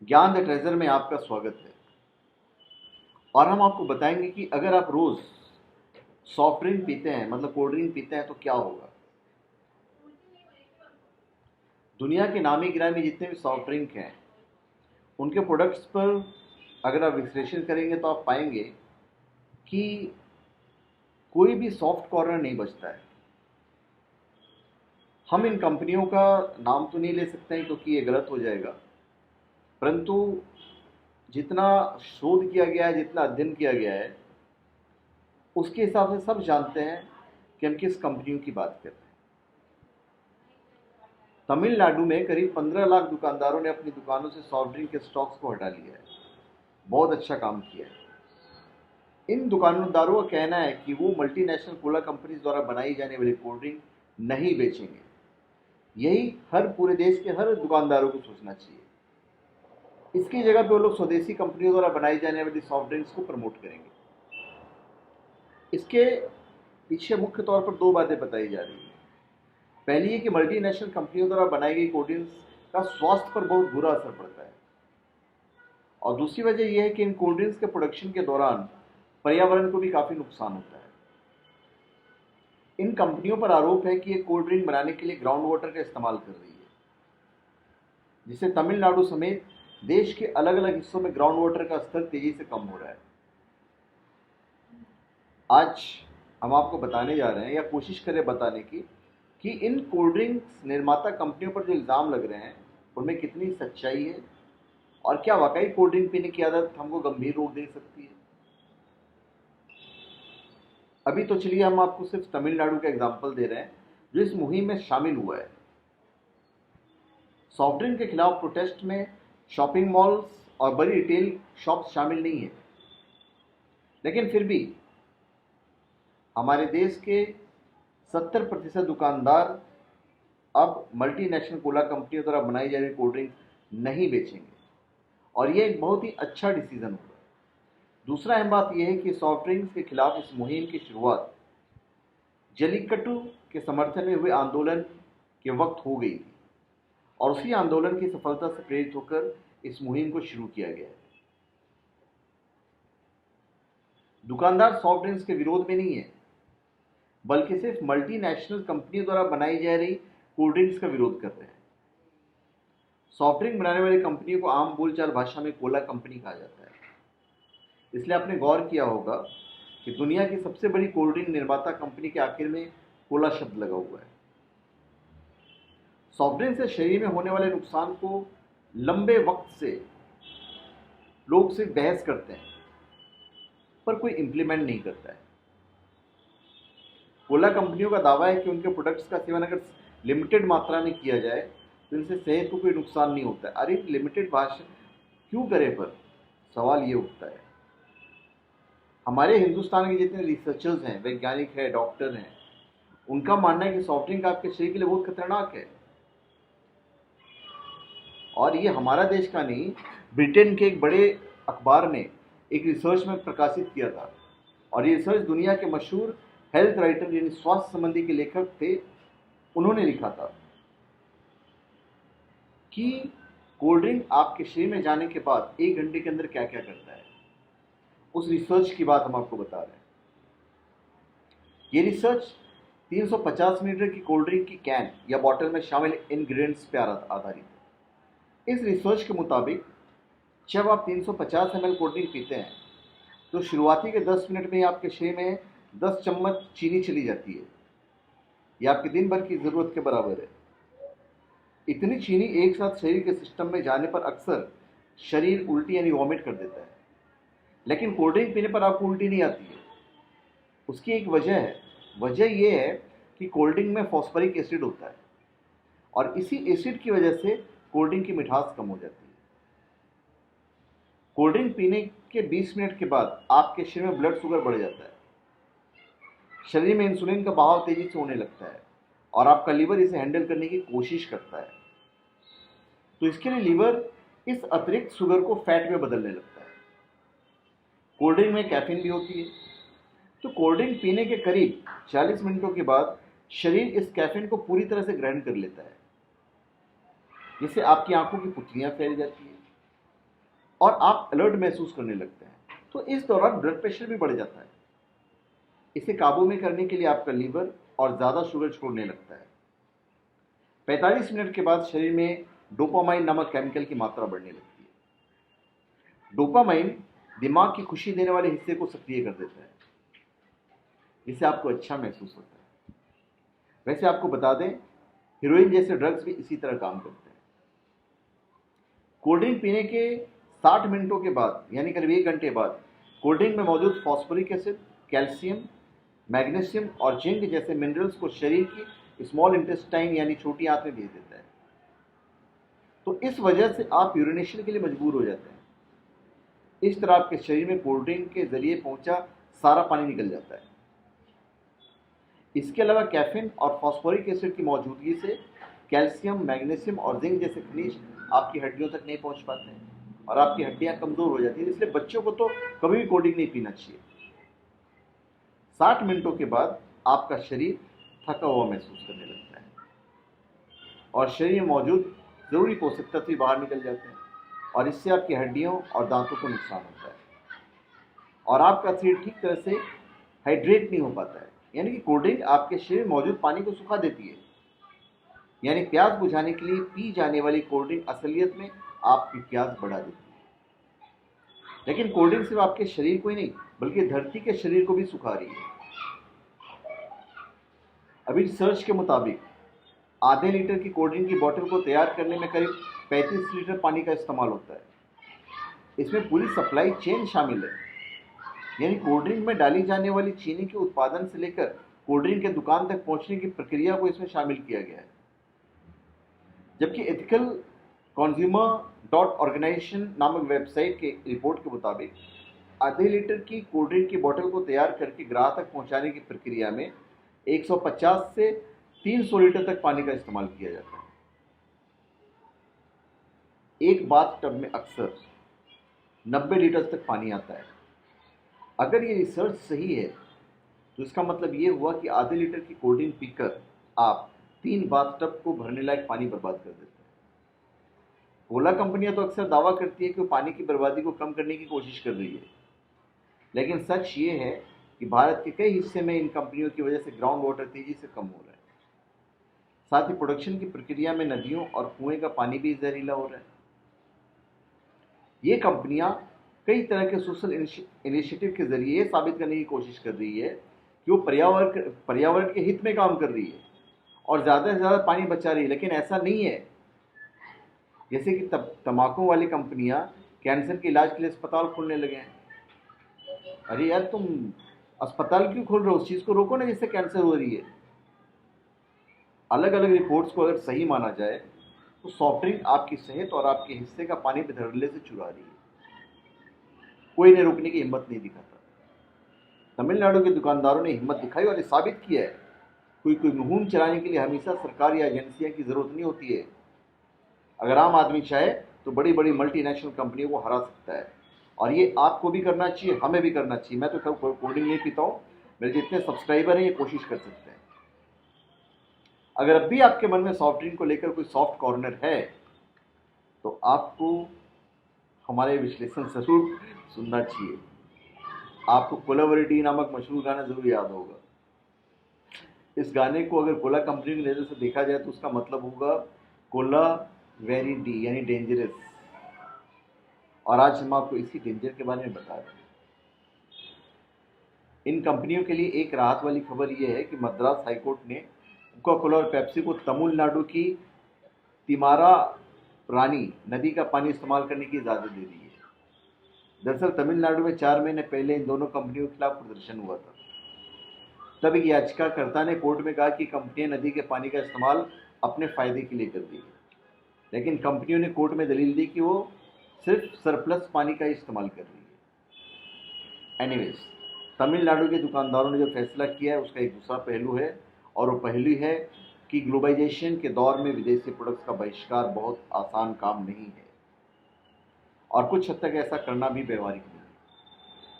ज्ञान the treasure में आपका स्वागत है। और हम आपको बताएंगे कि अगर आप रोज सॉफ्ट ड्रिंक पीते हैं, मतलब कोल्ड ड्रिंक पीते हैं, तो क्या होगा। दुनिया के नामी गिरामी जितने भी सॉफ्ट ड्रिंक हैं, उनके प्रोडक्ट्स पर अगर आप विश्लेषण करेंगे तो आप पाएंगे कि कोई भी सॉफ्ट कॉर्नर नहीं बचता है। हम इन कंपनियों का नाम तो नहीं ले सकते हैं क्योंकि ये गलत हो जाएगा, परंतु जितना शोध किया गया है, जितना अध्ययन किया गया है, उसके हिसाब से सब जानते हैं कि हम किस कंपनियों की बात कर रहे हैं। तमिलनाडु में करीब 15 लाख दुकानदारों ने अपनी दुकानों से सॉफ्ट ड्रिंक के स्टॉक्स को हटा लिया है। बहुत अच्छा काम किया है। इन दुकानदारों का कहना है कि वो मल्टीनेशनल कोला कंपनीज द्वारा बनाई जाने वाली कोल्ड ड्रिंक नहीं बेचेंगे। यही हर पूरे देश के हर दुकानदारों को सोचना चाहिए। इसकी जगह पे वो लोग स्वदेशी कंपनियों द्वारा बनाई जाने वाली सॉफ्ट ड्रिंक्स को प्रमोट करेंगे। इसके पीछे मुख्य तौर पर दो बातें बताई जा रही हैं। पहली है कि मल्टीनेशनल कंपनियों द्वारा बनाई गई कोल्ड ड्रिंक्स का स्वास्थ्य पर बहुत बुरा असर पड़ता है, और दूसरी वजह यह है कि इन कोल्ड ड्रिंक्स के प्रोडक्शन के दौरान पर्यावरण को भी काफ़ी नुकसान होता है। इन कंपनियों पर आरोप है कि ये कोल्ड ड्रिंक बनाने के लिए ग्राउंड वाटर का इस्तेमाल कर रही है, जिससे तमिलनाडु समेत देश के अलग अलग हिस्सों में ग्राउंड वाटर का स्तर तेजी से कम हो रहा है। आज हम आपको बताने जा रहे हैं, या कोशिश करें बताने की, कि इन कोल्ड ड्रिंक्स निर्माता कंपनियों पर जो इल्ज़ाम लग रहे हैं उनमें कितनी सच्चाई है, और क्या वाकई कोल्ड ड्रिंक पीने की आदत हमको गंभीर रोग दे सकती है। अभी तो चलिए हम आपको सिर्फ तमिलनाडु का एग्जाम्पल दे रहे हैं जो इस मुहिम में शामिल हुआ है। सॉफ्ट ड्रिंक के खिलाफ प्रोटेस्ट में शॉपिंग मॉल्स और बड़ी रिटेल शॉप्स शामिल नहीं है, लेकिन फिर भी हमारे देश के 70% दुकानदार अब मल्टीनेशनल कोला कंपनियों द्वारा बनाई जा रही कोल्ड ड्रिंक नहीं बेचेंगे, और यह एक बहुत ही अच्छा डिसीजन होगा। दूसरा अहम बात यह है कि सॉफ्ट ड्रिंक्स के खिलाफ इस मुहिम की शुरुआत जल्लीकट्टू के समर्थन में हुए आंदोलन के वक्त हो गई थी, और उसी आंदोलन की सफलता से प्रेरित होकर इस मुहिम को शुरू किया गया है। दुकानदार सॉफ्ट ड्रिंक्स के विरोध में नहीं है, बल्कि सिर्फ मल्टीनेशनल कंपनियों द्वारा बनाई जा रही कोल्ड ड्रिंक्स का विरोध कर रहे हैं। सॉफ्ट ड्रिंक बनाने वाली कंपनियों को आम बोलचाल भाषा में कोला कंपनी कहा जाता है। इसलिए आपने गौर किया होगा कि दुनिया की सबसे बड़ी कोल्ड ड्रिंक निर्माता कंपनी के आखिर में कोला शब्द लगा हुआ है। सॉफ्ट ड्रिंक से शरीर में होने वाले नुकसान को लंबे वक्त से लोग सिर्फ बहस करते हैं, पर कोई इंप्लीमेंट नहीं करता है। कोला कंपनियों का दावा है कि उनके प्रोडक्ट्स का सेवन अगर लिमिटेड मात्रा में किया जाए तो इनसे सेहत को कोई नुकसान नहीं होता है। अरे लिमिटेड भाषा क्यों करें, पर सवाल ये उठता है। हमारे हिंदुस्तान के जितने रिसर्चर्स हैं, वैज्ञानिक हैं, डॉक्टर हैं, उनका मानना है कि सॉफ्ट ड्रिंक आपके शरीर के लिए बहुत खतरनाक है। और ये हमारा देश का नहीं, ब्रिटेन के एक बड़े अखबार ने एक रिसर्च में प्रकाशित किया था, और ये रिसर्च दुनिया के मशहूर हेल्थ राइटर यानी स्वास्थ्य संबंधी के लेखक थे, उन्होंने लिखा था कि कोल्ड ड्रिंक आपके शरीर में जाने के बाद 1 घंटे के अंदर क्या क्या करता है। उस रिसर्च की बात हम आपको बता रहे हैं। ये रिसर्च 350 मिलीलीटर की कोल्ड ड्रिंक की कैन या बॉटल में शामिल इंग्रेडिएंट्स पर आधारित है। इस रिसर्च के मुताबिक जब आप 350 ml कोल्ड ड्रिंक पीते हैं तो शुरुआती के 10 मिनट में ही आपके शरीर में 10 चम्मच चीनी चली जाती है। यह आपके दिन भर की ज़रूरत के बराबर है। इतनी चीनी एक साथ शरीर के सिस्टम में जाने पर अक्सर शरीर उल्टी यानी वॉमिट कर देता है, लेकिन कोल्ड ड्रिंक पीने पर आपको उल्टी नहीं आती है। उसकी एक वजह है। वजह यह है कि कोल्ड ड्रिंक में फॉस्फोरिक एसिड होता है, और इसी एसिड की वजह से कोल्ड ड्रिंक की मिठास कम हो जाती है। कोल्ड ड्रिंक पीने के 20 मिनट के बाद आपके शरीर में ब्लड शुगर बढ़ जाता है, शरीर में इंसुलिन का बहाव तेजी से होने लगता है, और आपका लीवर इसे हैंडल करने की कोशिश करता है। तो इसके लिए लीवर इस अतिरिक्त शुगर को फैट में बदलने लगता है। कोल्ड ड्रिंक में कैफीन भी होती है, तो कोल्ड ड्रिंक पीने के करीब 40 मिनटों के बाद शरीर इस कैफीन को पूरी तरह से ग्रहण कर लेता है, जिससे आपकी आंखों की पुतलियां फैल जाती है, और आप अलर्ट महसूस करने लगते हैं। तो इस दौरान ब्लड प्रेशर भी बढ़ जाता है। इसे काबू में करने के लिए आपका लीवर और ज़्यादा शुगर छोड़ने लगता है। 45 मिनट के बाद शरीर में डोपामाइन नामक केमिकल की मात्रा बढ़ने लगती है। डोपामाइन दिमाग की खुशी देने वाले हिस्से को सक्रिय कर देता है, जिससे आपको अच्छा महसूस होता है। वैसे आपको बता दें, हीरोइन जैसे ड्रग्स भी इसी तरह काम करते हैं। कोल्ड ड्रिंक पीने के 60 मिनटों के बाद, यानी करीब 1 घंटे बाद, कोल्ड ड्रिंक में मौजूद फॉस्फोरिक एसिड, कैल्शियम, मैग्नीशियम और जिंक जैसे मिनरल्स को शरीर की स्मॉल इंटेस्टाइन यानी छोटी आंत में भेज देता है। तो इस वजह से आप यूरिनेशन के लिए मजबूर हो जाते हैं। इस तरह आपके शरीर में कोल्ड ड्रिंक के जरिए पहुंचा सारा पानी निकल जाता है। इसके अलावा कैफीन और फॉस्फोरिक एसिड की मौजूदगी से कैल्शियम, मैग्नीशियम और जिंक जैसे खनिज आपकी हड्डियों तक नहीं पहुंच पाते हैं और आपकी हड्डियां कमजोर हो जाती हैं। इसलिए बच्चों को तो कभी भी कोल्ड ड्रिंक नहीं पीना चाहिए। 60 मिनटों के बाद आपका शरीर थका हुआ महसूस करने लगता है और शरीर में मौजूद जरूरी पोषक तत्व बाहर निकल जाते हैं और इससे आपकी हड्डियों और दांतों को नुकसान होता है और आपका शरीर ठीक तरह से हाइड्रेट नहीं हो पाता है। यानी कि कोल्ड ड्रिंक आपके शरीर में मौजूद पानी को सुखा देती है। यानी प्यास बुझाने के लिए पी जाने वाली कोल्ड ड्रिंक असलियत में आपकी प्यास बढ़ा देती है। लेकिन कोल्ड ड्रिंक सिर्फ आपके शरीर को ही नहीं बल्कि धरती के शरीर को भी सुखा रही है। अभी रिसर्च के मुताबिक आधे लीटर की कोल्ड ड्रिंक की बोतल को तैयार करने में करीब 35 लीटर पानी का इस्तेमाल होता है। इसमें पूरी सप्लाई चेन शामिल है, यानी कोल्ड ड्रिंक में डाली जाने वाली चीनी के उत्पादन से लेकर कोल्ड ड्रिंक के दुकान तक पहुंचने की प्रक्रिया को इसमें शामिल किया गया है। जबकि एथिकल कंज्यूमर डॉट ऑर्गेनाइजेशन नामक वेबसाइट के रिपोर्ट के मुताबिक आधे लीटर की कोल्ड ड्रिंक की बोतल को तैयार करके ग्राहक तक पहुंचाने की प्रक्रिया में 150 से 300 लीटर तक पानी का इस्तेमाल किया जाता है। एक बाथ टब में अक्सर 90 लीटर तक पानी आता है। अगर ये रिसर्च सही है तो इसका मतलब ये हुआ कि आधे लीटर की कोल्ड ड्रिंक पीकर आप 3 बाथ टब को भरने लायक पानी बर्बाद कर देते हैं। कोला कंपनियां तो अक्सर दावा करती है कि वो पानी की बर्बादी को कम करने की कोशिश कर रही है, लेकिन सच ये है कि भारत के कई हिस्से में इन कंपनियों की वजह से ग्राउंड वाटर तेजी से कम हो रहा है। साथ ही प्रोडक्शन की प्रक्रिया में नदियों और कुएं का पानी भी जहरीला हो रहा है। ये कंपनियां कई तरह के सोशल इनिशिएटिव के जरिए ये साबित करने की कोशिश कर रही है कि वो पर्यावरण के हित में काम कर रही है और ज़्यादा से ज़्यादा पानी बचा रही है, लेकिन ऐसा नहीं है। जैसे कि तंबाकू वाली कंपनियां कैंसर के इलाज के लिए अस्पताल खोलने लगे हैं। अरे यार, तुम अस्पताल क्यों खोल रहे हो? उस चीज़ को रोको ना जिससे कैंसर हो रही है। अलग अलग रिपोर्ट्स को अगर सही माना जाए तो सॉफ्ट ड्रिंक आपकी सेहत और आपके हिस्से का पानी धड़ल्ले से चुरा रही है। कोई ने रोकने की हिम्मत नहीं दिखाता। तमिलनाडु के दुकानदारों ने हिम्मत दिखाई और ये साबित किया है कोई मुहिम चलाने के लिए हमेशा सरकार या एजेंसियां की जरूरत नहीं होती है। अगर आम आदमी चाहे तो बड़ी बड़ी मल्टीनेशनल कंपनियों को हरा सकता है और ये आपको भी करना चाहिए, हमें भी करना चाहिए। मैं तो कोल्ड ड्रिंक नहीं पीता हूँ, मेरे जितने सब्सक्राइबर हैं ये कोशिश कर सकते हैं। अगर अब भी आपके मन में सॉफ्ट ड्रिंक को लेकर कोई सॉफ्ट कॉर्नर है तो आपको हमारे विश्लेषण जरूर सुनना चाहिए। आपको कोलावरिटी नामक मशहूर गाना जरूर याद होगा। इस गाने को अगर कोला कंपनी की नज़र से देखा जाए तो उसका मतलब होगा कोला वेरी डी, यानी डेंजरस। और आज हम आपको इसी डेंजर के बारे में बता रहे हैं। इन कंपनियों के लिए एक राहत वाली खबर यह है कि मद्रास हाईकोर्ट ने कोका कोला और पेप्सी को तमिलनाडु की तिमारा रानी नदी का पानी इस्तेमाल करने की इजाज़त दे दी है। दरअसल तमिलनाडु में 4 महीने पहले इन दोनों कंपनियों के खिलाफ प्रदर्शन हुआ था। तब एक याचिकाकर्ता ने कोर्ट में कहा कि कंपनियां नदी के पानी का इस्तेमाल अपने फायदे के लिए कर रही है, लेकिन कंपनियों ने कोर्ट में दलील दी कि वो सिर्फ सरप्लस पानी का ही इस्तेमाल कर रही है। एनीवेज, तमिलनाडु के दुकानदारों ने जो फैसला किया है उसका एक दूसरा पहलू है और वो पहलू है कि ग्लोबलाइजेशन के दौर में विदेशी प्रोडक्ट्स का बहिष्कार बहुत आसान काम नहीं है और कुछ हद तक ऐसा करना भी व्यवहारिक नहीं है।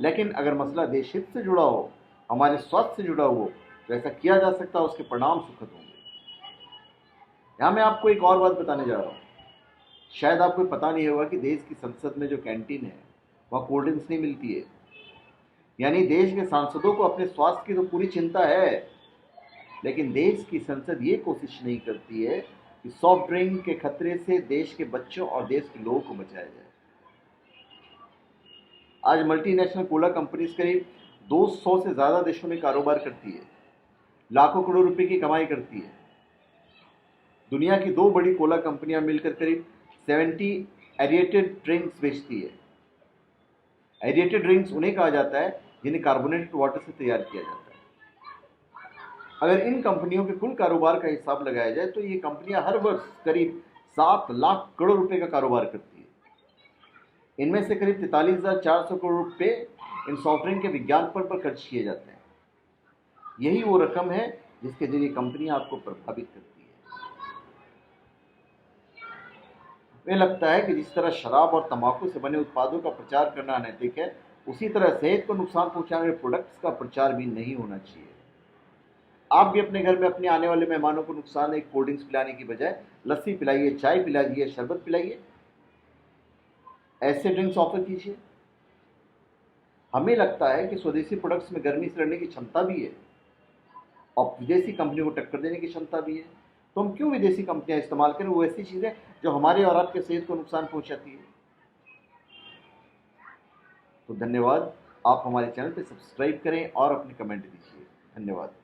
लेकिन अगर मसला देश हित से जुड़ा हो, हमारे स्वास्थ्य से जुड़ा हो, तो ऐसा किया जा सकता है। उसके परिणाम सुखद होंगे। यहाँ मैं आपको एक और बात बताने जा रहा हूँ। शायद आपको पता नहीं होगा कि देश की संसद में जो कैंटीन है वहाँ कोल्ड ड्रिंक्स नहीं मिलती है। यानी देश के सांसदों को अपने स्वास्थ्य की तो पूरी चिंता है, लेकिन देश की संसद ये कोशिश नहीं करती है कि सॉफ्ट ड्रिंक के खतरे से देश के बच्चों और देश के लोगों को बचाया जाए। आज मल्टीनेशनल कोला कंपनीज करीब 200 से ज़्यादा देशों में कारोबार करती है, लाखों करोड़ रुपए की कमाई करती है। दुनिया की 2 बड़ी कोला कंपनियां मिलकर करीब 70 एरिएटेड ड्रिंक्स बेचती है। एरिएटेड ड्रिंक्स उन्हें कहा जाता है जिन्हें कार्बोनेटेड वाटर से तैयार किया जाता है। अगर इन कंपनियों के कुल कारोबार का हिसाब लगाया जाए तो ये कंपनियां हर वर्ष करीब 7 लाख करोड़ रुपए का कारोबार करती है। इनमें से करीब 43,400 करोड़ रुपए इन सॉफ्ट ड्रिंक के विज्ञापन पर खर्च किए जाते हैं। यही वो रकम है जिसके जरिए कंपनियां आपको प्रभावित करती है। हमें लगता है कि जिस तरह शराब और तंबाकू से बने उत्पादों का प्रचार करना अनैतिक है, उसी तरह सेहत को नुकसान पहुंचाने वाले प्रोडक्ट्स का प्रचार भी नहीं होना चाहिए। आप भी अपने घर में अपने आने वाले मेहमानों को नुकसान एक कोल्ड ड्रिंक्स पिलाने की बजाय लस्सी पिलाइए, चाय पिलाइए, शरबत पिलाइए, ऐसे ड्रिंक्स ऑफर कीजिए। हमें लगता है कि स्वदेशी प्रोडक्ट्स में गर्मी से लड़ने की क्षमता भी है और विदेशी कंपनियों को टक्कर देने की क्षमता भी है। तो हम क्यों विदेशी कंपनियां इस्तेमाल करें वो ऐसी चीज़ें जो हमारे और आपके सेहत को नुकसान पहुंचाती है। तो धन्यवाद। आप हमारे चैनल पर सब्सक्राइब करें और अपने कमेंट दीजिए। धन्यवाद।